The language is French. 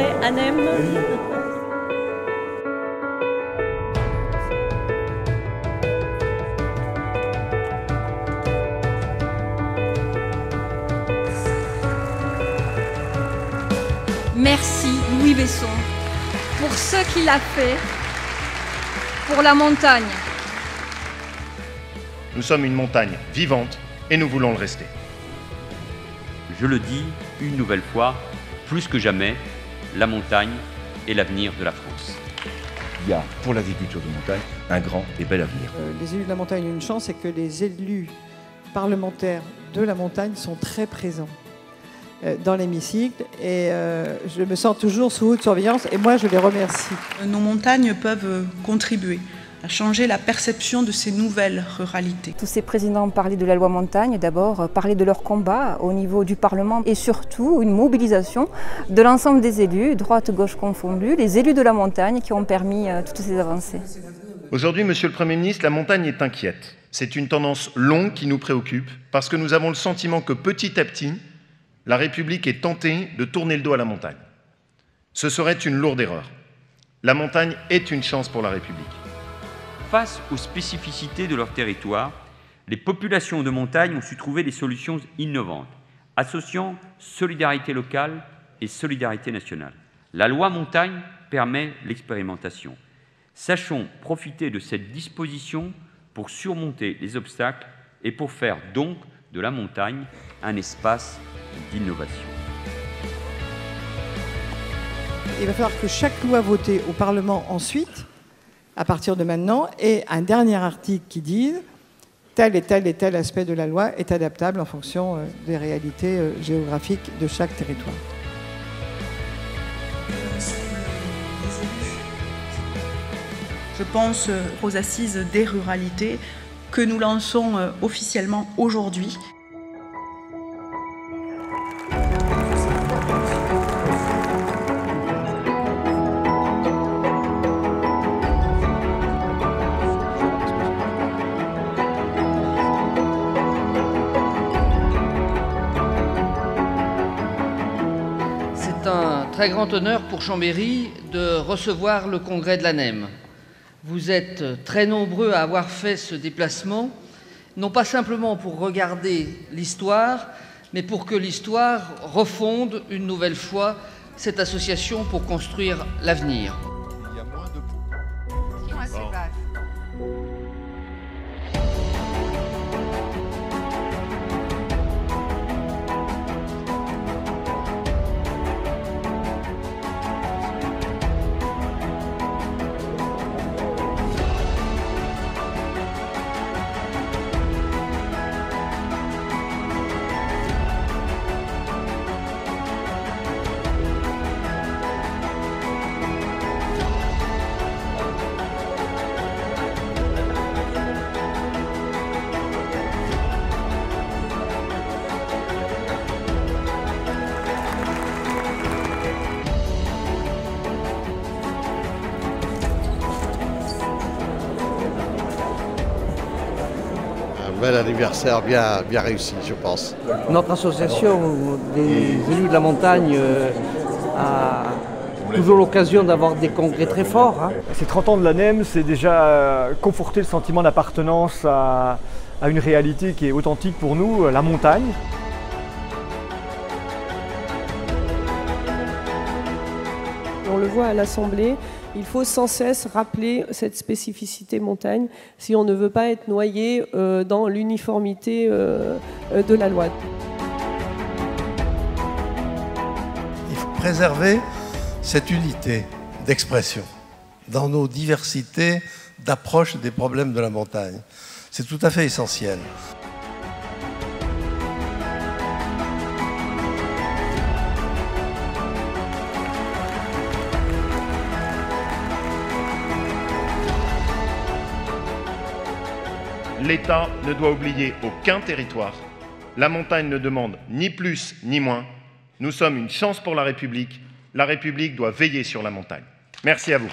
congrès ANEM. Merci Louis Besson pour ce qu'il a fait pour la montagne. Nous sommes une montagne vivante et nous voulons le rester. Je le dis une nouvelle fois, plus que jamais, la montagne est l'avenir de la France. Il y a pour l'agriculture de montagne un grand et bel avenir. Les élus de la montagne ont une chance, c'est que les élus parlementaires de la montagne sont très présents dans l'hémicycle et je me sens toujours sous haute surveillance et moi je les remercie. Nos montagnes peuvent contribuer à changer la perception de ces nouvelles ruralités. Tous ces présidents parlaient de la loi montagne, d'abord parlaient de leur combat au niveau du Parlement et surtout une mobilisation de l'ensemble des élus, droite-gauche confondus, les élus de la montagne qui ont permis toutes ces avancées. Aujourd'hui, Monsieur le Premier ministre, la montagne est inquiète. C'est une tendance longue qui nous préoccupe parce que nous avons le sentiment que petit à petit, la République est tentée de tourner le dos à la montagne. Ce serait une lourde erreur. La montagne est une chance pour la République. Face aux spécificités de leur territoire, les populations de montagne ont su trouver des solutions innovantes, associant solidarité locale et solidarité nationale. La loi montagne permet l'expérimentation. Sachons profiter de cette disposition pour surmonter les obstacles et pour faire donc de la montagne un espace d'innovation. Il va falloir que chaque loi votée au Parlement ensuite, à partir de maintenant, ait un dernier article qui dise tel et tel et tel aspect de la loi est adaptable en fonction des réalités géographiques de chaque territoire. Je pense aux assises des ruralités que nous lançons officiellement aujourd'hui. C'est un très grand honneur pour Chambéry de recevoir le congrès de l'ANEM. Vous êtes très nombreux à avoir fait ce déplacement, non pas simplement pour regarder l'histoire, mais pour que l'histoire refonde une nouvelle fois cette association pour construire l'avenir. Il y a moins de... Bel anniversaire bien réussi, je pense. Notre association des élus de la montagne a toujours l'occasion d'avoir des congrès très forts. Ces 30 ans de l'ANEM, c'est déjà conforter le sentiment d'appartenance à une réalité qui est authentique pour nous, la montagne. On le voit à l'Assemblée, il faut sans cesse rappeler cette spécificité montagne si on ne veut pas être noyé dans l'uniformité de la loi. Il faut préserver cette unité d'expression dans nos diversités d'approche des problèmes de la montagne. C'est tout à fait essentiel. L'État ne doit oublier aucun territoire. La montagne ne demande ni plus ni moins. Nous sommes une chance pour la République. La République doit veiller sur la montagne. Merci à vous.